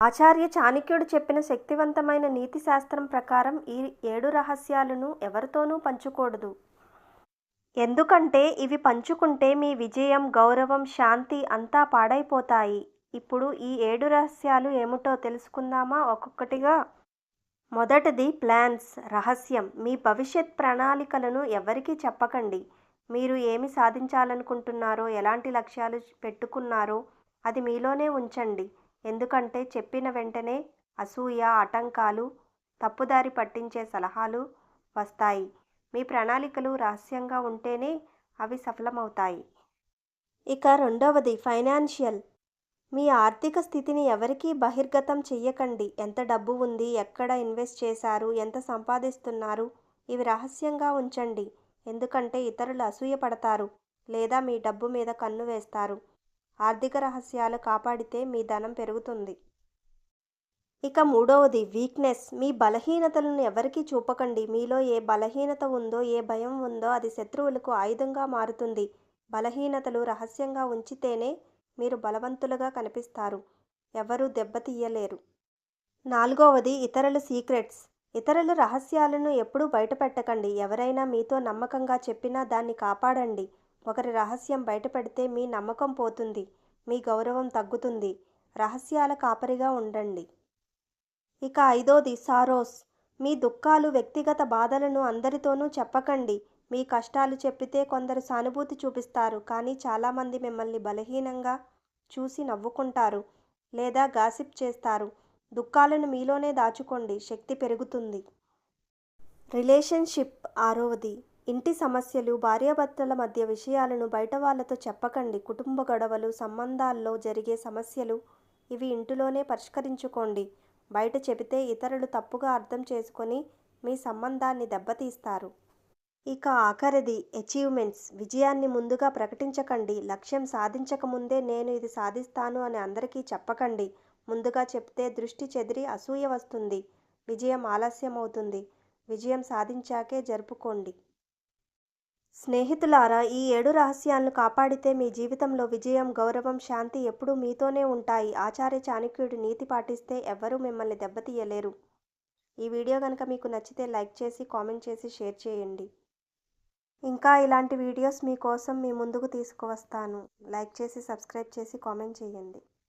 ఆచార్య చాణక్యుడు చెప్పిన శక్తివంతమైన నీతి శాస్త్రం ప్రకారం ఈ 7 రహస్యాలను ఎవరితోనూ పంచుకూడదు. ఎందుకంటే ఇవి పంచుకుంటే మీ విజయం, గౌరవం, శాంతి అంతా పాడైపోతాయి. ఇప్పుడు ఈ 7 రహస్యాలు ఏమిటో తెలుసుకుందామా ఒక్కొక్కటిగా? మొదటిది ప్లాన్స్, రహస్యం. మీ భవిష్యత్ ప్రణాళికలను ఎవరికీ చెప్పకండి. మీరు ఏమి సాధించాలనుకుంటున్నారో, ఎలాంటి లక్ష్యాలు పెట్టుకున్నారో అది మీలోనే ఉంచండి. ఎందుకంటే చెప్పిన వెంటనే అసూయ, ఆటంకాలు, తప్పుదారి పట్టించే సలహాలు వస్తాయి. మీ ప్రణాళికలు రహస్యంగా ఉంటేనే అవి సఫలమవుతాయి. ఇక రెండవది ఫైనాన్షియల్. మీ ఆర్థిక స్థితిని ఎవరికీ బహిర్గతం చెయ్యకండి. ఎంత డబ్బు ఉంది, ఎక్కడ ఇన్వెస్ట్ చేశారు, ఎంత సంపాదిస్తున్నారు, ఇవి రహస్యంగా ఉంచండి. ఎందుకంటే ఇతరులు అసూయ పడతారు లేదా మీ డబ్బు మీద కన్ను వేస్తారు. ఆర్థిక రహస్యాలు కాపాడితే మీ ధనం పెరుగుతుంది. ఇక మూడవది వీక్నెస్. మీ బలహీనతలను ఎవరికీ చూపకండి. మీలో ఏ బలహీనత ఉందో, ఏ భయం ఉందో అది శత్రువులకు ఆయుధంగా మారుతుంది. బలహీనతలు రహస్యంగా ఉంచితేనే మీరు బలవంతులుగా కనిపిస్తారు. ఎవరూ దెబ్బతీయలేరు. నాలుగవది ఇతరుల సీక్రెట్స్. ఇతరుల రహస్యాలను ఎప్పుడూ బయటపెట్టకండి. ఎవరైనా మీతో నమ్మకంగా చెప్పినా దాన్ని కాపాడండి. ఒకరి రహస్యం బయటపెడితే మీ నమ్మకం పోతుంది, మీ గౌరవం తగ్గుతుంది. రహస్యాల కాపరిగా ఉండండి. ఇక ఐదోది సారోస్. మీ దుఃఖాలు, వ్యక్తిగత బాధలను అందరితోనూ చెప్పకండి. మీ కష్టాలు చెప్పితే కొందరు సానుభూతి చూపిస్తారు, కానీ చాలామంది మిమ్మల్ని బలహీనంగా చూసి నవ్వుకుంటారు లేదా గాసిప్ చేస్తారు. దుఃఖాలను మీలోనే దాచుకోండి, శక్తి పెరుగుతుంది. రిలేషన్షిప్ ఆరవది. ఇంటి సమస్యలు, భార్యాభర్తల మధ్య విషయాలను బయట వాళ్ళతో చెప్పకండి. కుటుంబ గొడవలు, సంబంధాల్లో జరిగే సమస్యలు ఇవి ఇంటిలోనే పరిష్కరించుకోండి. బయట చెబితే ఇతరులు తప్పుగా అర్థం చేసుకొని మీ సంబంధాన్ని దెబ్బతీస్తారు. ఇక ఆఖరిది అచీవ్మెంట్స్. విజయాన్ని ముందుగా ప్రకటించకండి. లక్ష్యం సాధించకముందే నేను ఇది సాధిస్తాను అని అందరికీ చెప్పకండి. ముందుగా చెప్తే దృష్టి చెదిరి అసూయ వస్తుంది, విజయం ఆలస్యం అవుతుంది. విజయం సాధించాకే జరుపుకోండి. స్నేహితులారా, ఈ 7 రహస్యాలను కాపాడితే మీ జీవితంలో విజయం, గౌరవం, శాంతి ఎప్పుడూ మీతోనే ఉంటాయి. ఆచార్య చాణక్యుడి నీతి పాటిస్తే ఎవ్వరూ మిమ్మల్ని దెబ్బతీయలేరు. ఈ వీడియో కనుక మీకు నచ్చితే లైక్ చేసి, కామెంట్ చేసి, షేర్ చేయండి. ఇంకా ఇలాంటి వీడియోస్ మీకోసం మీ ముందుకు తీసుకువస్తాను. లైక్ చేసి, సబ్స్క్రైబ్ చేసి, కామెంట్ చేయండి.